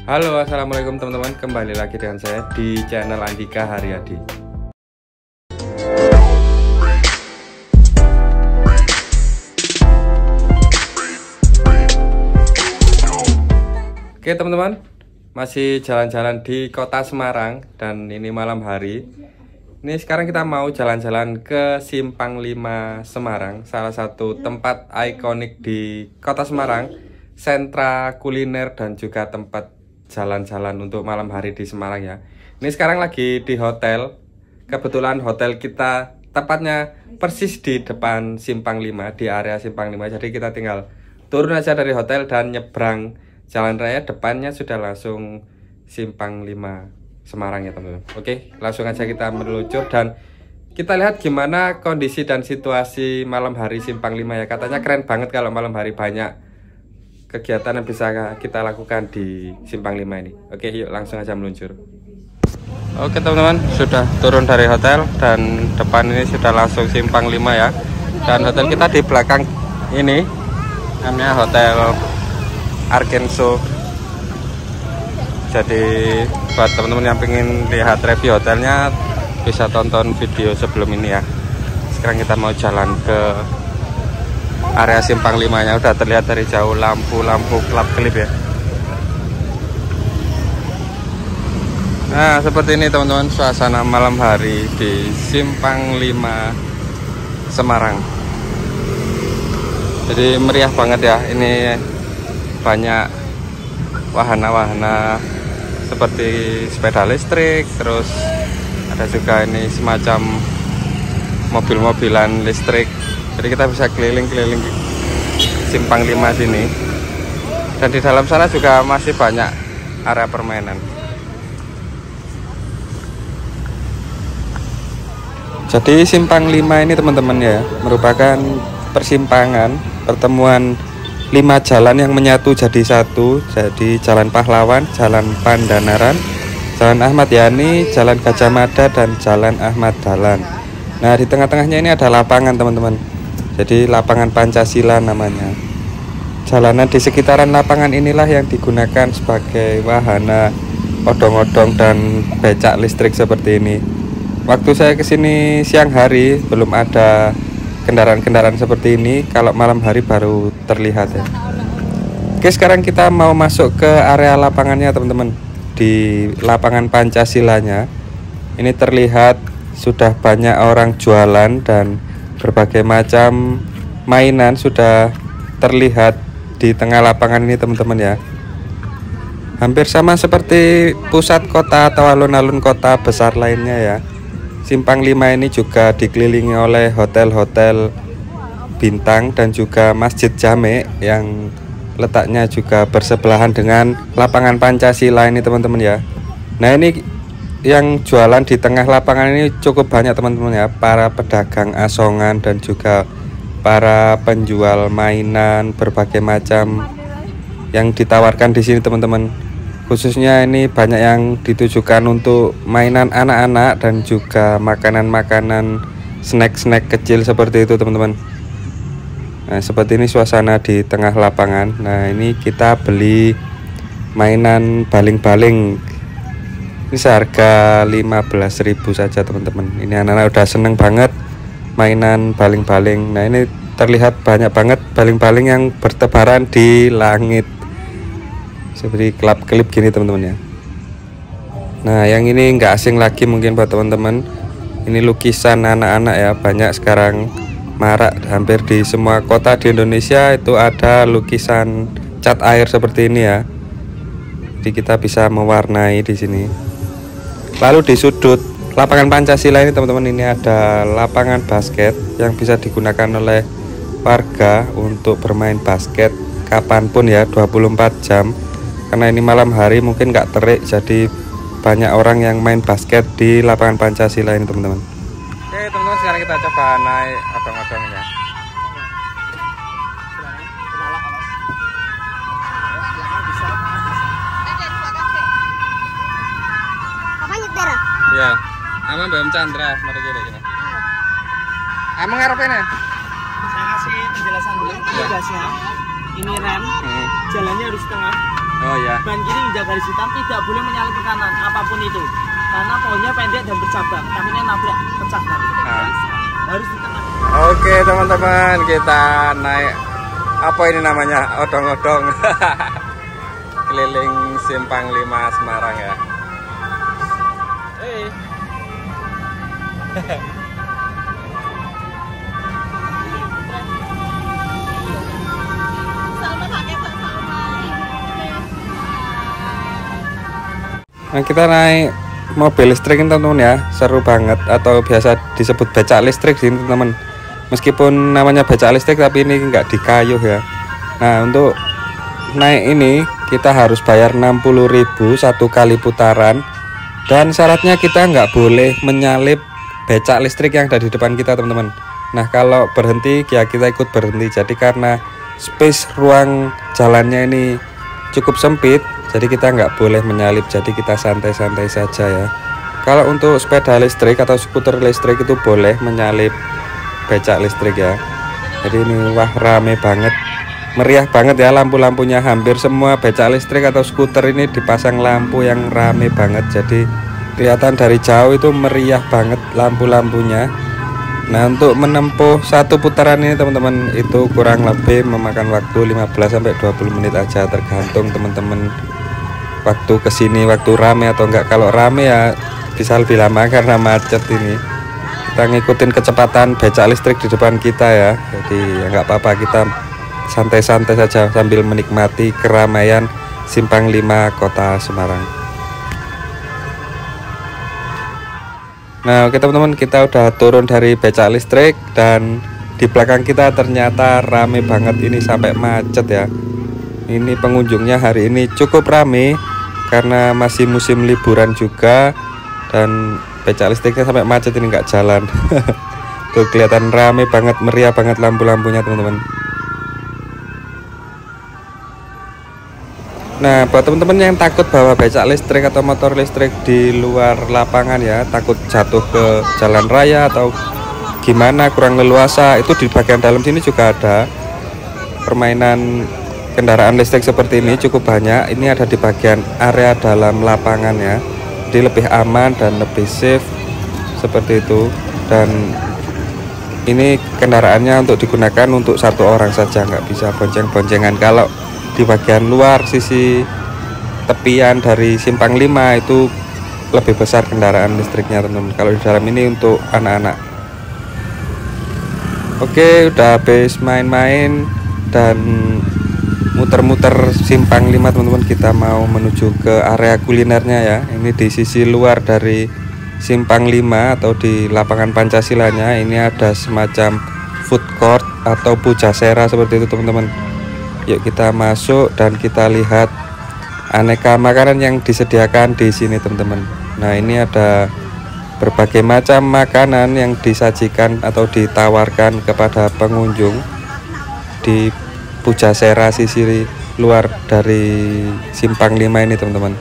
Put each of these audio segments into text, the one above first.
Halo, assalamualaikum teman-teman. Kembali lagi dengan saya di channel Andika Haryadi. Oke teman-teman, masih jalan-jalan di kota Semarang dan ini malam hari. Ini sekarang kita mau jalan-jalan ke Simpang 5 Semarang, salah satu tempat ikonik di kota Semarang, sentra kuliner dan juga tempat jalan-jalan untuk malam hari di Semarang ya. Ini sekarang lagi di hotel. Kebetulan hotel kita tepatnya persis di depan Simpang 5, di area Simpang 5. Jadi kita tinggal turun aja dari hotel dan nyebrang jalan raya, depannya sudah langsung Simpang 5 Semarang ya teman-teman. Oke, langsung aja kita meluncur dan kita lihat gimana kondisi dan situasi malam hari Simpang 5 ya. Katanya keren banget kalau malam hari, banyak kegiatan yang bisa kita lakukan di Simpang 5 ini. Oke, yuk langsung aja meluncur. Oke teman-teman, sudah turun dari hotel dan depan ini sudah langsung Simpang 5 ya. Dan hotel kita di belakang ini namanya Hotel Arkenso. Jadi buat teman-teman yang pengen lihat review hotelnya bisa tonton video sebelum ini ya. Sekarang kita mau jalan ke area Simpang 5 nya, udah terlihat dari jauh lampu-lampu kelap-kelip ya. Nah seperti ini teman-teman suasana malam hari di Simpang 5 Semarang. Jadi meriah banget ya. Ini banyak wahana-wahana seperti sepeda listrik, terus ada juga ini semacam mobil-mobilan listrik. Jadi kita bisa keliling-keliling Simpang 5 sini. Dan di dalam sana juga masih banyak area permainan. Jadi Simpang 5 ini teman-teman ya, merupakan persimpangan pertemuan 5 jalan yang menyatu jadi satu. Jadi Jalan Pahlawan, Jalan Pandanaran, Jalan Ahmad Yani, Jalan Gajah Mada, dan Jalan Ahmad Dahlan. Nah di tengah-tengahnya ini ada lapangan teman-teman. Jadi lapangan Pancasila namanya. Jalanan di sekitaran lapangan inilah yang digunakan sebagai wahana odong-odong dan becak listrik seperti ini. Waktu saya kesini siang hari belum ada kendaraan-kendaraan seperti ini. Kalau malam hari baru terlihat ya. Oke, sekarang kita mau masuk ke area lapangannya teman-teman. Di lapangan Pancasilanya ini terlihat sudah banyak orang jualan dan berbagai macam mainan sudah terlihat di tengah lapangan ini teman-teman ya. Hampir sama seperti pusat kota atau alun-alun kota besar lainnya ya. Simpang 5 ini juga dikelilingi oleh hotel-hotel bintang dan juga Masjid Jame yang letaknya juga bersebelahan dengan lapangan Pancasila ini teman-teman ya. Nah ini yang jualan di tengah lapangan ini cukup banyak teman-teman ya, para pedagang asongan dan juga para penjual mainan berbagai macam yang ditawarkan di sini teman-teman. Khususnya ini banyak yang ditujukan untuk mainan anak-anak dan juga makanan-makanan snack-snack kecil seperti itu teman-teman. Nah seperti ini suasana di tengah lapangan. Nah ini kita beli mainan baling-baling. Ini seharga 15.000 saja teman-teman. Ini anak-anak udah seneng banget mainan baling-baling. Nah ini terlihat banyak banget baling-baling yang bertebaran di langit seperti kelap-kelip gini teman-teman ya. Nah yang ini nggak asing lagi mungkin buat teman-teman. Ini lukisan anak-anak ya, banyak sekarang marak hampir di semua kota di Indonesia itu ada lukisan cat air seperti ini ya. Jadi kita bisa mewarnai di sini. Lalu di sudut lapangan Pancasila ini teman-teman, ini ada lapangan basket yang bisa digunakan oleh warga untuk bermain basket kapanpun ya, 24 jam. Karena ini malam hari mungkin nggak terik, jadi banyak orang yang main basket di lapangan Pancasila ini teman-teman. Oke teman-teman, sekarang kita coba naik odong-odongnya. Ya, aman Mbak Chandra, mari kita gini. Emang ngarepe-ne? Saya kasih penjelasan dulu. Tugasnya ini rem, jalannya harus tengah. Oh ya. Ban kiri injak garis hitam, tidak boleh menyalip ke kanan apapun itu. Karena pohonnya pendek dan bercabang, takutnya nabrak pecah nanti. Harus di tengah. Oke teman-teman, kita naik apa ini namanya, odong-odong keliling Simpang 5 Semarang ya. Nah, kita naik mobil listrik ini teman-teman ya, seru banget, atau biasa disebut becak listrik sih teman-teman. Meskipun namanya becak listrik tapi ini nggak di kayu ya. Nah, untuk naik ini kita harus bayar 60.000 satu kali putaran, dan syaratnya kita nggak boleh menyalip becak listrik yang ada di depan kita teman-teman. Nah, kalau berhenti ya kita ikut berhenti. Jadi karena space ruang jalannya ini cukup sempit, jadi kita nggak boleh menyalip, jadi kita santai-santai saja ya. Kalau untuk sepeda listrik atau skuter listrik itu boleh menyalip becak listrik ya. Jadi ini wah rame banget, meriah banget ya, lampu-lampunya hampir semua becak listrik atau skuter ini dipasang lampu yang rame banget, jadi kelihatan dari jauh itu meriah banget lampu-lampunya. Nah, untuk menempuh satu putaran ini teman-teman itu kurang lebih memakan waktu 15-20 menit aja, tergantung teman-teman waktu kesini waktu rame atau enggak. Kalau rame ya bisa lebih lama karena macet ini. Kita ngikutin kecepatan becak listrik di depan kita ya, jadi ya nggak apa-apa, kita santai-santai saja sambil menikmati keramaian Simpang 5 Kota Semarang. Nah, oke teman-teman, kita udah turun dari becak listrik dan di belakang kita ternyata rame banget ini sampai macet ya. Ini pengunjungnya hari ini cukup rame karena masih musim liburan juga, dan becak listriknya sampai macet ini nggak jalan. Tuh kelihatan rame banget, meriah banget lampu-lampunya teman-teman. Nah, buat teman-teman yang takut bawa becak listrik atau motor listrik di luar lapangan ya, takut jatuh ke jalan raya atau gimana, kurang leluasa, itu di bagian dalam sini juga ada permainan kendaraan listrik seperti ini cukup banyak. Ini ada di bagian area dalam lapangan ya, jadi lebih aman dan lebih safe seperti itu. Dan ini kendaraannya untuk digunakan untuk satu orang saja, nggak bisa bonceng-boncengan. Kalau di bagian luar sisi tepian dari Simpang 5 itu lebih besar kendaraan listriknya teman-teman. Kalau di dalam ini untuk anak-anak. Oke, udah habis main-main dan muter-muter Simpang 5 teman-teman, kita mau menuju ke area kulinernya ya. Ini di sisi luar dari Simpang 5 atau di lapangan Pancasilanya, ini ada semacam food court atau pujasera seperti itu teman-teman. Yuk kita masuk dan kita lihat aneka makanan yang disediakan di sini teman-teman. Nah, ini ada berbagai macam makanan yang disajikan atau ditawarkan kepada pengunjung di pujasera sisi luar dari Simpang 5 ini teman-teman.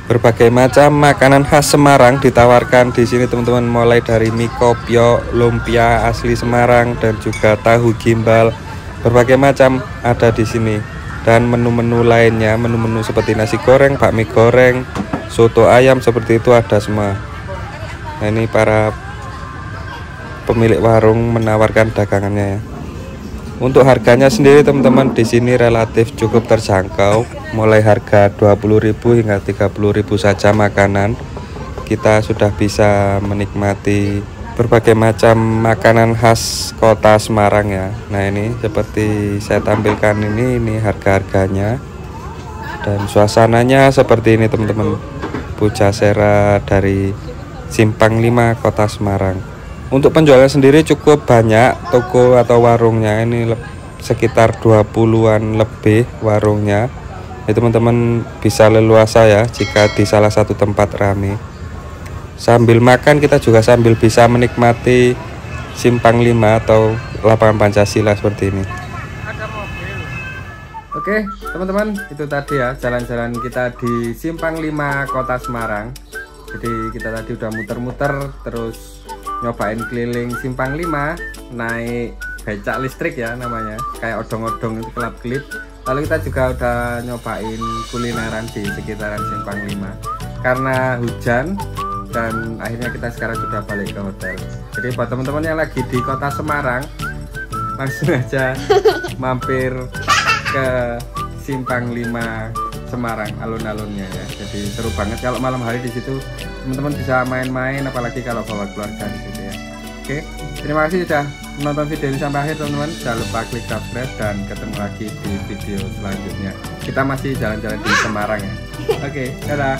Berbagai macam makanan khas Semarang ditawarkan di sini teman-teman, mulai dari mie kopyo, lumpia asli Semarang, dan juga tahu gimbal. Berbagai macam ada di sini, dan menu-menu lainnya, menu-menu seperti nasi goreng, bakmi goreng, soto ayam seperti itu ada semua. Nah, ini para pemilik warung menawarkan dagangannya ya. Untuk harganya sendiri teman-teman di sini relatif cukup terjangkau, mulai harga 20.000 hingga 30.000 saja makanan. Kita sudah bisa menikmati berbagai macam makanan khas kota Semarang ya. Nah, ini seperti saya tampilkan ini harga-harganya dan suasananya seperti ini teman-teman. Pujasera dari Simpang 5 Kota Semarang. Untuk penjualan sendiri cukup banyak toko atau warungnya, ini sekitar 20-an lebih warungnya. Jadi teman-teman bisa leluasa ya jika di salah satu tempat ramai. Sambil makan kita juga sambil bisa menikmati Simpang 5 atau lapangan Pancasila seperti ini. Oke teman-teman, itu tadi ya jalan-jalan kita di Simpang 5 Kota Semarang. Jadi kita tadi udah muter-muter terus nyobain keliling Simpang 5, naik becak listrik ya namanya, kayak odong-odong itu kelap-kelip. Lalu kita juga udah nyobain kulineran di sekitaran Simpang 5 karena hujan, dan akhirnya kita sekarang sudah balik ke hotel. Jadi buat teman-teman yang lagi di kota Semarang, langsung aja mampir ke Simpang 5 Semarang, alun-alunnya ya. Jadi seru banget kalau malam hari di situ. Teman-teman bisa main-main, apalagi kalau bawa keluarga di situ ya. Oke, terima kasih sudah menonton video ini sampai akhir teman-teman. Jangan lupa klik subscribe dan ketemu lagi di video selanjutnya. Kita masih jalan-jalan di Semarang ya. Oke, dadah.